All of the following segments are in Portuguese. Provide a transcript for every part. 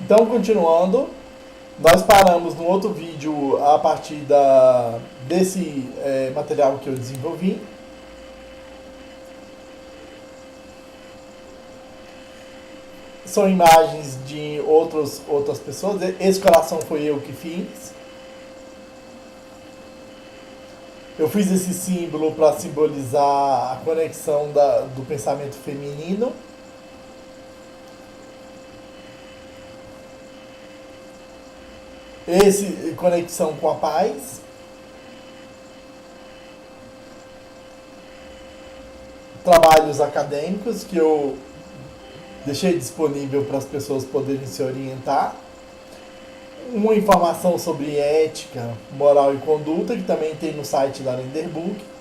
Então, continuando, nós paramos no outro vídeo a partir desse material que eu desenvolvi. São imagens de outras pessoas. Esse coração foi eu que fiz. Eu fiz esse símbolo para simbolizar a conexão do pensamento feminino. Esse, conexão com a paz. Trabalhos acadêmicos que eu deixei disponível para as pessoas poderem se orientar. Uma informação sobre ética, moral e conduta, que também tem no site da Lenderbook.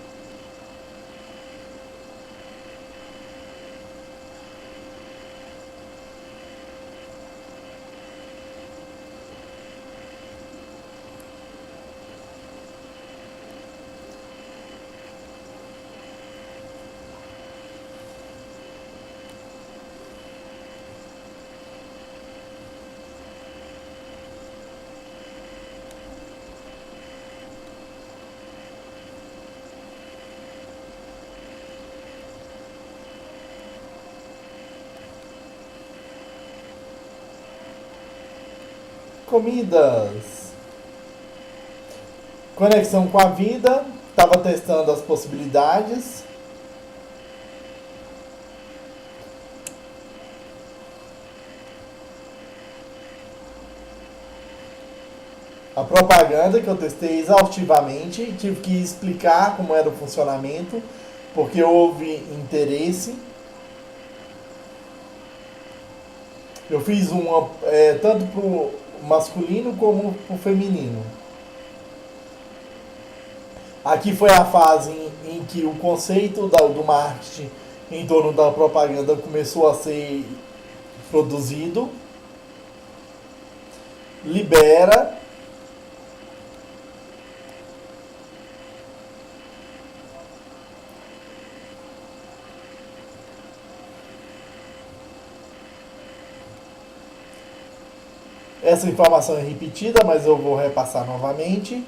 Comidas. Conexão com a vida. Estava testando as possibilidades. A propaganda que eu testei exaustivamente. Tive que explicar como era o funcionamento, porque houve interesse. Eu fiz uma tanto para o masculino como para o feminino. Aqui foi a fase em que o conceito do marketing em torno da propaganda começou a ser produzido. Libera. Essa informação é repetida, mas eu vou repassar novamente.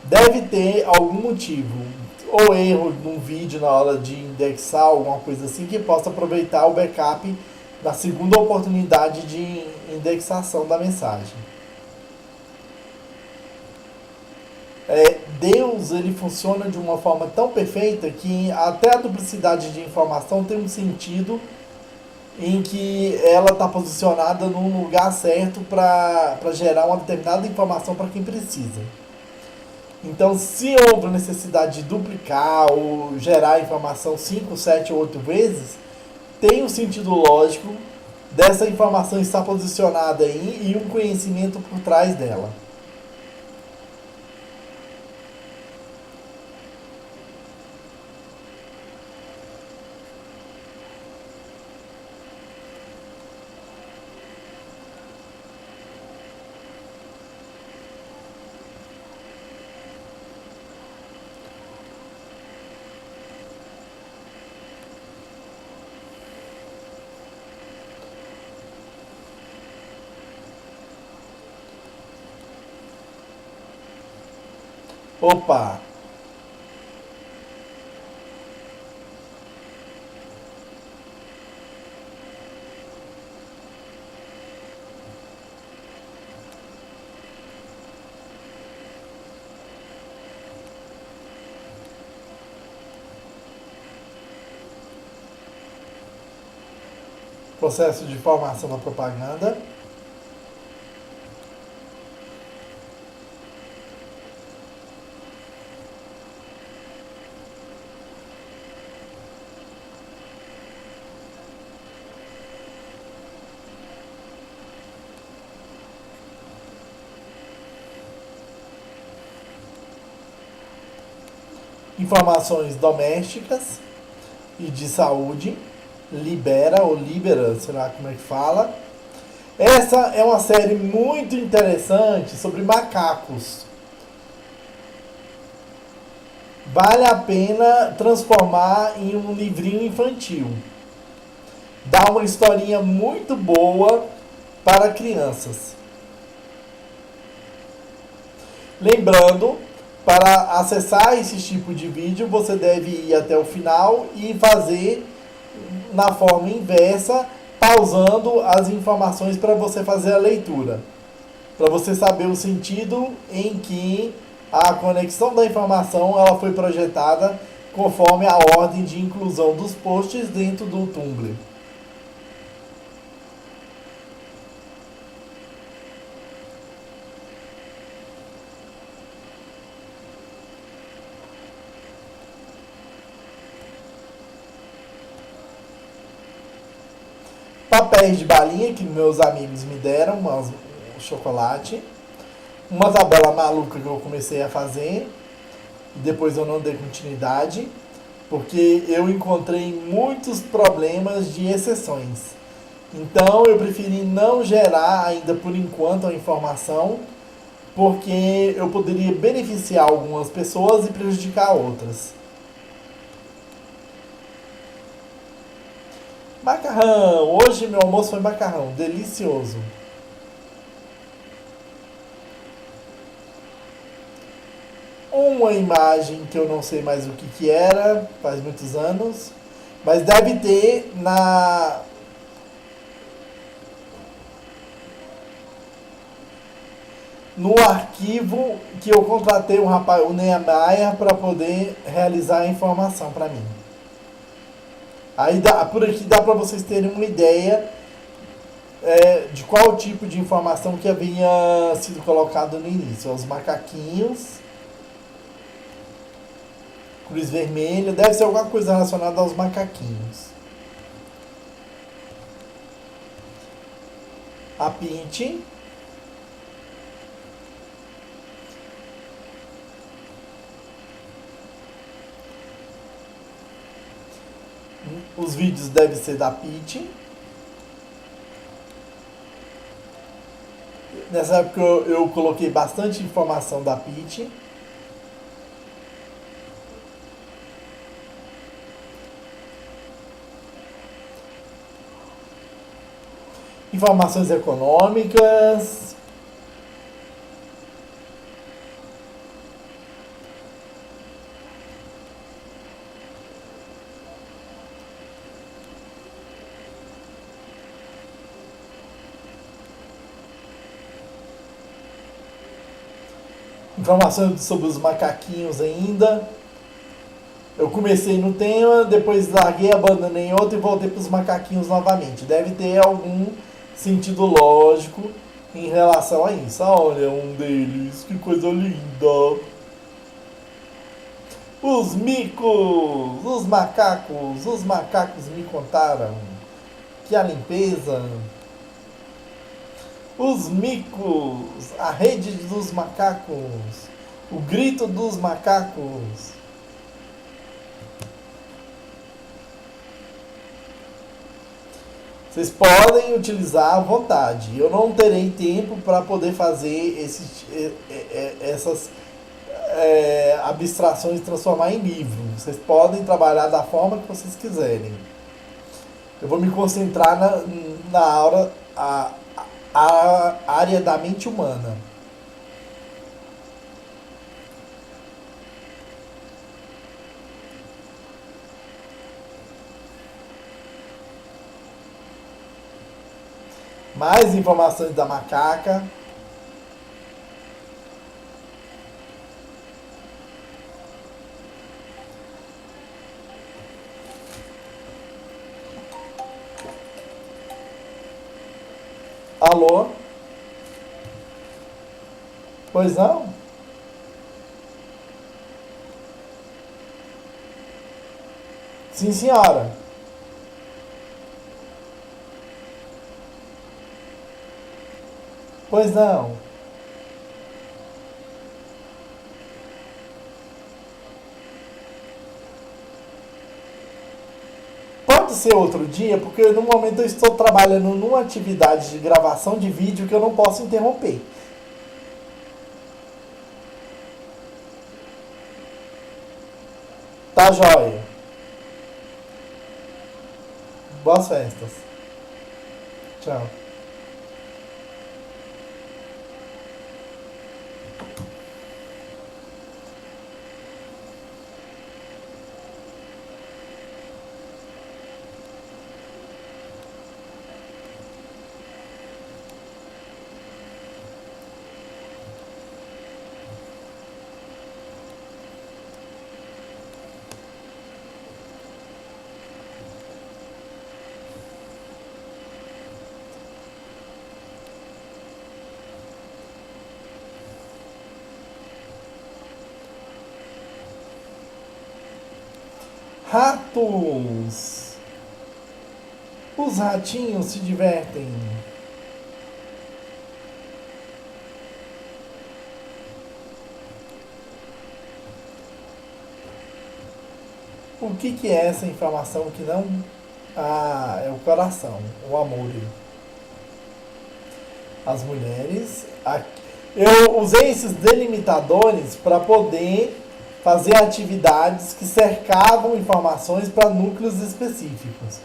Deve ter algum motivo, ou erro num vídeo na hora de indexar, alguma coisa assim, que possa aproveitar o backup na segunda oportunidade de indexação da mensagem. Deus, ele funciona de uma forma tão perfeita que até a duplicidade de informação tem um sentido em que ela está posicionada num lugar certo para gerar uma determinada informação para quem precisa. Então, se houve necessidade de duplicar ou gerar informação 5, 7 ou 8 vezes, tem um sentido lógico dessa informação estar posicionada aí e um conhecimento por trás dela. Opa! Processo de formação da propaganda. Informações domésticas e de saúde. Libera ou Libera, sei lá como é que fala. Essa é uma série muito interessante sobre macacos. Vale a pena transformar em um livrinho infantil. dá uma historinha muito boa para crianças. Lembrando, para acessar esse tipo de vídeo, você deve ir até o final e fazer na forma inversa, pausando as informações para você fazer a leitura. Para você saber o sentido em que a conexão da informação ela foi projetada conforme a ordem de inclusão dos posts dentro do Tumblr. Papéis de balinha que meus amigos me deram, um chocolate. Uma tabela maluca que eu comecei a fazer. Depois eu não dei continuidade. Porque eu encontrei muitos problemas de exceções. Então eu preferi não gerar ainda por enquanto a informação. Porque eu poderia beneficiar algumas pessoas e prejudicar outras. Macarrão! Hoje meu almoço foi macarrão, delicioso. Uma imagem que eu não sei mais o que era, faz muitos anos, mas deve ter no arquivo que eu contratei um rapaz, o Neymar, para poder realizar a informação para mim. Aí por aqui dá para vocês terem uma ideia de qual tipo de informação que havia sido colocado no início. Os macaquinhos, cruz vermelha, deve ser alguma coisa relacionada aos macaquinhos. A Pint. Os vídeos devem ser da Pint. Nessa época eu coloquei bastante informação da Pint. Informações econômicas. Informações sobre os macaquinhos ainda. Eu comecei no tema, depois larguei, abandonei outro e voltei para os macaquinhos novamente. Deve ter algum sentido lógico em relação a isso. Olha um deles, que coisa linda. Os micos, os macacos me contaram que a limpeza. Os micos, a rede dos macacos, o grito dos macacos. Vocês podem utilizar à vontade. Eu não terei tempo para poder fazer essas abstrações e transformar em livro. Vocês podem trabalhar da forma que vocês quiserem. Eu vou me concentrar a área da mente humana. Mais informações da macaca. Alô? Pois não? Sim, senhora. Pois não. Pode ser outro dia, porque no momento eu estou trabalhando numa atividade de gravação de vídeo que eu não posso interromper. Tá joia. Boas festas. Tchau. Ratos! Os ratinhos se divertem. O que é essa informação que não. Ah, é o coração, o amor. As mulheres. Eu usei esses delimitadores para poder fazer atividades que cercavam informações para núcleos específicos.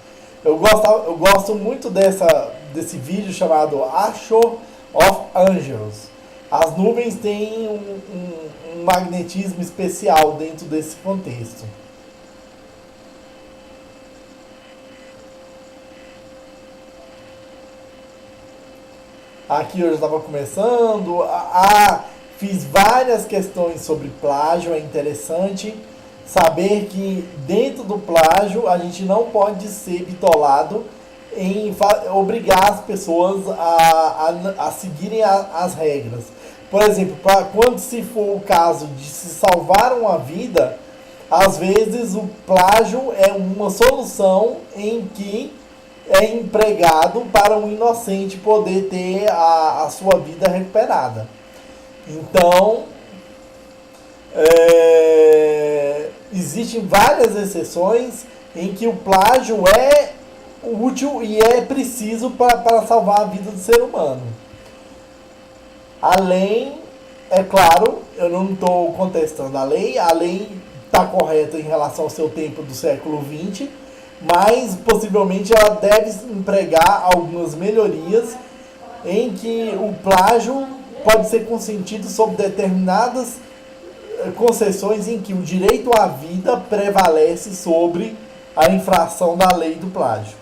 Eu gosto muito desse vídeo chamado Ashore of Angels. As nuvens têm um magnetismo especial dentro desse contexto. Aqui eu já estava começando. Fiz várias questões sobre plágio. É interessante saber que dentro do plágio a gente não pode ser bitolado em obrigar as pessoas a seguirem as regras. Por exemplo, quando se for o caso de se salvar uma vida, às vezes o plágio é uma solução em que é empregado para um inocente poder ter a sua vida recuperada. Então, existem várias exceções em que o plágio é útil e é preciso para salvar a vida do ser humano. Além, é claro, eu não estou contestando a lei está correta em relação ao seu tempo do século XX, mas possivelmente ela deve empregar algumas melhorias em que o plágio pode ser consentido sob determinadas concessões em que o direito à vida prevalece sobre a infração da lei do plágio.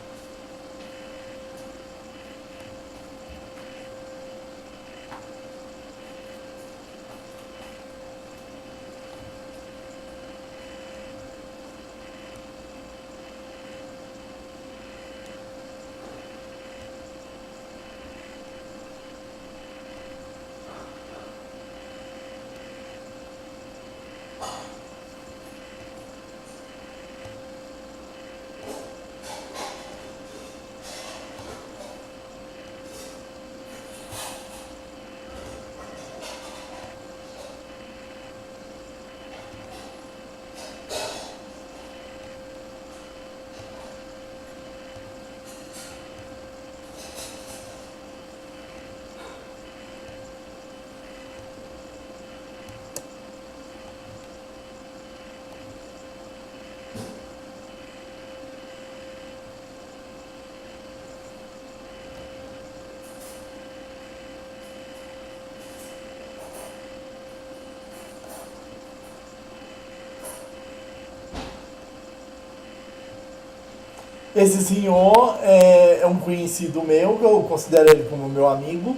Esse senhor é um conhecido meu, que eu considero ele como meu amigo.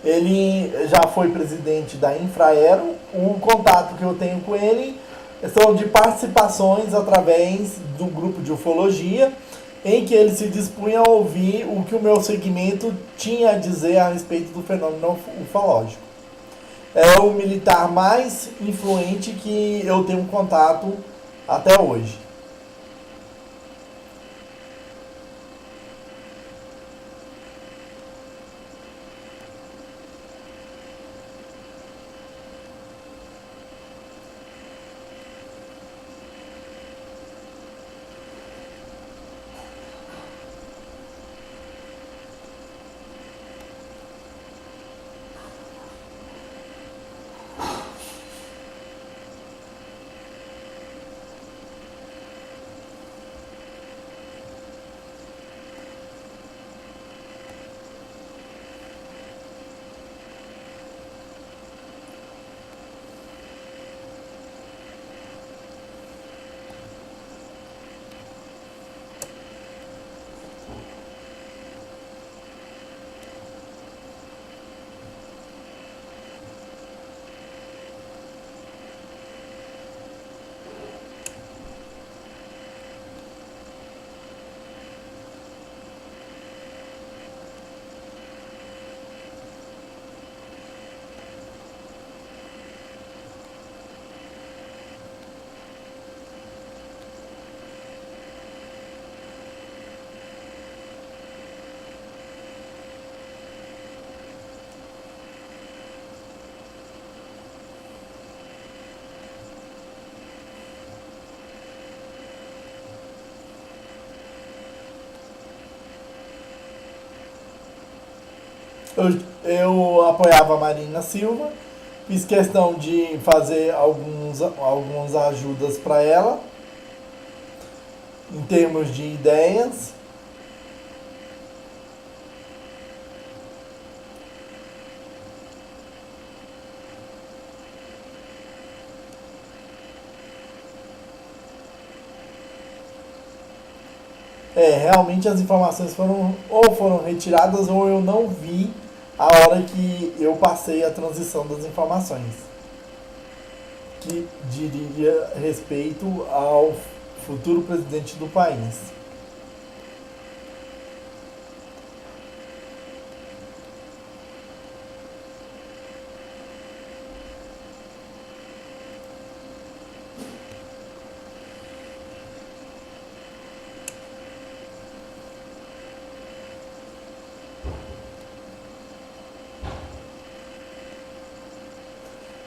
Ele já foi presidente da Infraero. O contato que eu tenho com ele são de participações através do grupo de ufologia, em que ele se dispunha a ouvir o que o meu segmento tinha a dizer a respeito do fenômeno ufológico. É o militar mais influente que eu tenho contato até hoje. Eu apoiava a Marina Silva, fiz questão de fazer algumas ajudas para ela, em termos de ideias. Realmente as informações foram retiradas ou eu não vi a hora que eu passei a transição das informações, que diria respeito ao futuro presidente do país.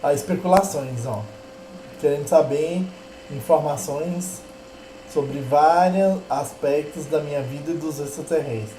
As especulações, ó, querendo saber informações sobre vários aspectos da minha vida e dos extraterrestres.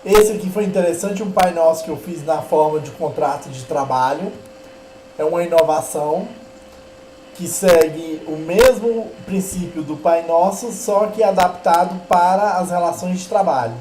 Esse aqui foi interessante, um Pai Nosso que eu fiz na forma de contrato de trabalho. É uma inovação que segue o mesmo princípio do Pai Nosso, só que adaptado para as relações de trabalho.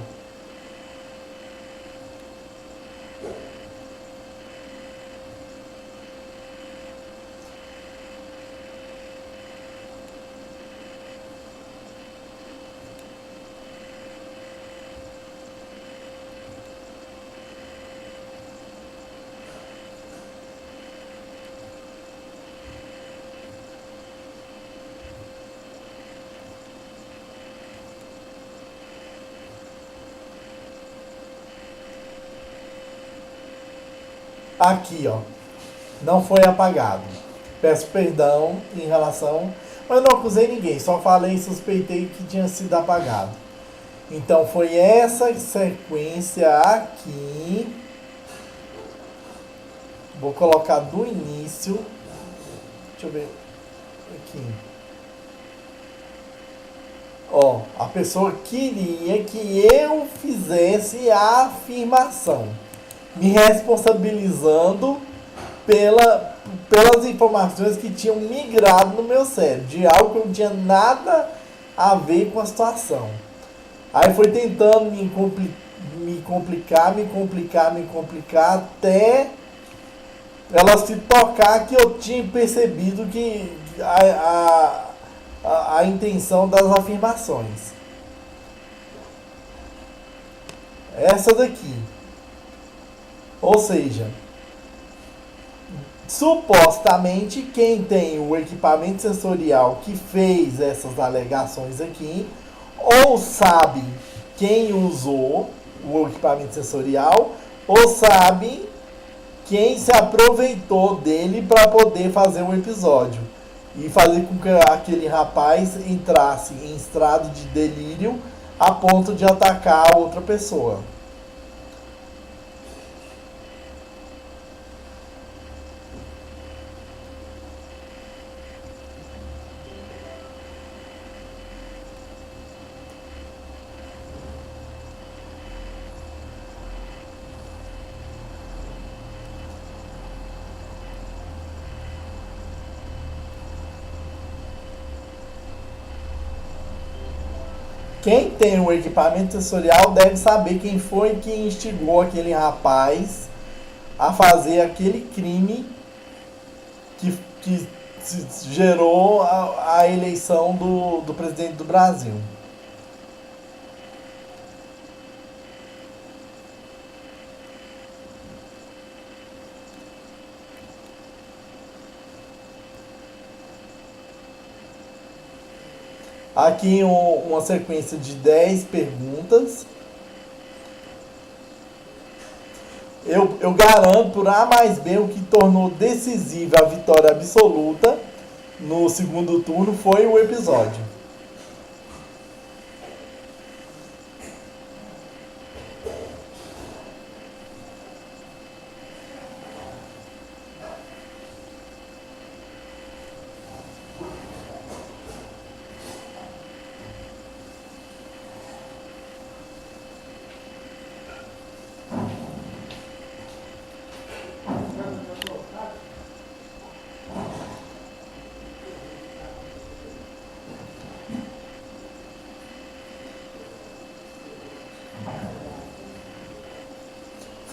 Aqui, ó. Não foi apagado. Peço perdão em relação... Mas não acusei ninguém, só falei e suspeitei que tinha sido apagado. Então foi essa sequência aqui. Vou colocar do início. Deixa eu ver. Aqui. Ó, a pessoa queria que eu fizesse a afirmação, me responsabilizando pelas informações que tinham migrado no meu cérebro, de algo que não tinha nada a ver com a situação. Aí foi tentando me complicar, até ela se tocar que eu tinha percebido que a intenção das afirmações. Essa daqui. Ou seja, supostamente quem tem o equipamento sensorial que fez essas alegações aqui, ou sabe quem usou o equipamento sensorial, ou sabe quem se aproveitou dele para poder fazer um episódio e fazer com que aquele rapaz entrasse em estado de delírio a ponto de atacar a outra pessoa. Quem tem o equipamento sensorial deve saber quem foi que instigou aquele rapaz a fazer aquele crime que gerou a eleição do presidente do Brasil. Aqui uma sequência de 10 perguntas. Eu garanto por A mais B o que tornou decisiva a vitória absoluta no segundo turno foi o episódio.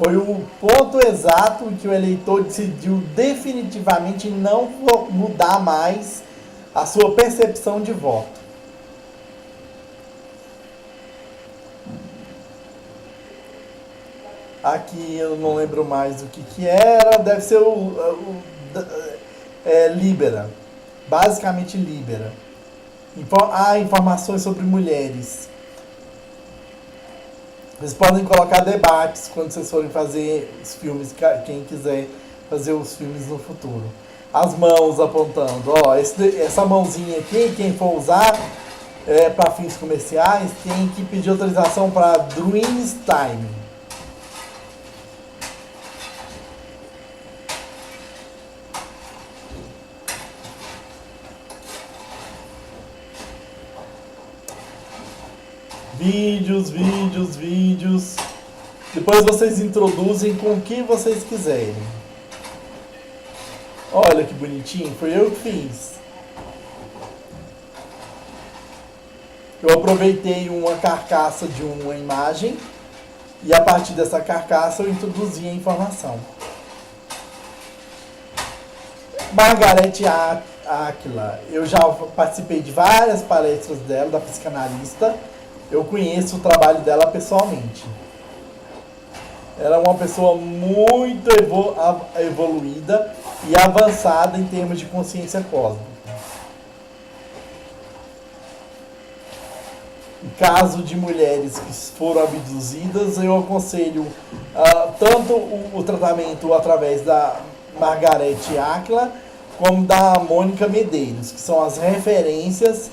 Foi o ponto exato em que o eleitor decidiu definitivamente não mudar mais a sua percepção de voto. Aqui eu não lembro mais o que era, deve ser Libera. Basicamente Libera. Há informações sobre mulheres. Vocês podem colocar debates quando vocês forem fazer os filmes, quem quiser fazer os filmes no futuro. As mãos apontando, ó, essa mãozinha aqui, quem for usar para fins comerciais, tem que pedir autorização para Dreams Time. Vídeos. Depois vocês introduzem com o que vocês quiserem. Olha que bonitinho, foi eu que fiz. Eu aproveitei uma carcaça de uma imagem e a partir dessa carcaça eu introduzi a informação. Margarete Áquila, eu já participei de várias palestras dela, da psicanalista. Eu conheço o trabalho dela pessoalmente. Ela é uma pessoa muito evoluída e avançada em termos de consciência cósmica. Em caso de mulheres que foram abduzidas, eu aconselho tanto o tratamento através da Margarete Áquila como da Mônica Medeiros, que são as referências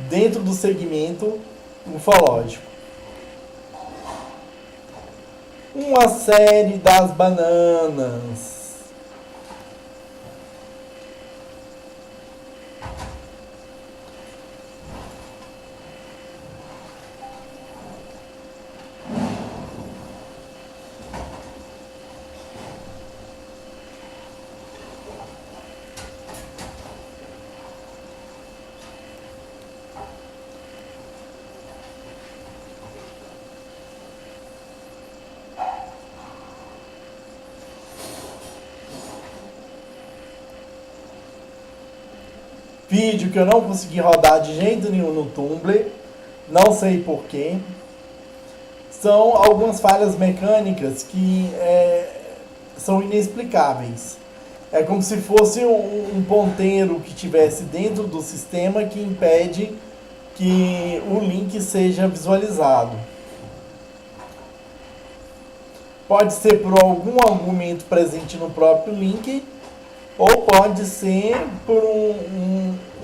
dentro do segmento ufológico. Uma série das bananas. Vídeo que eu não consegui rodar de jeito nenhum no Tumblr, não sei porquê. São algumas falhas mecânicas que são inexplicáveis. É como se fosse um ponteiro que tivesse dentro do sistema que impede que o link seja visualizado. Pode ser por algum argumento presente no próprio link, ou pode ser por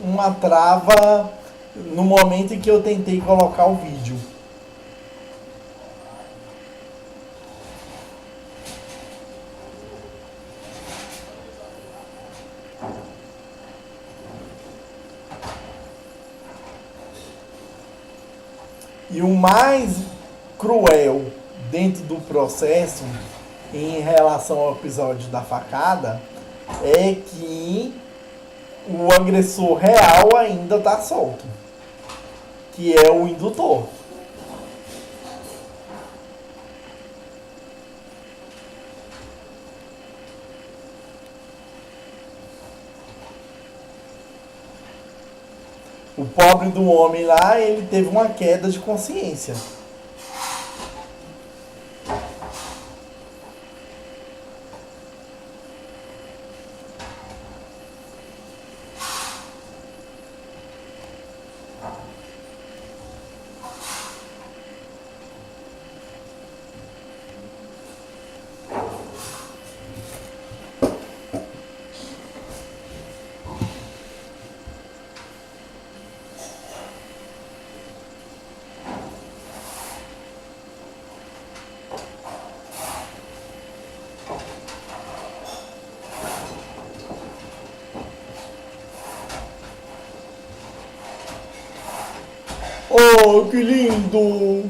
uma trava no momento em que eu tentei colocar o vídeo. E o mais cruel dentro do processo em relação ao episódio da facada é que o agressor real ainda está solto, que é o indutor. O pobre do homem lá, ele teve uma queda de consciência. Oh, que lindo!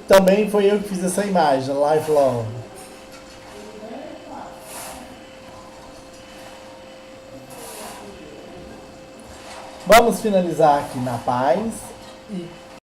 Também foi eu que fiz essa imagem, Lifelong. Vamos finalizar aqui na paz e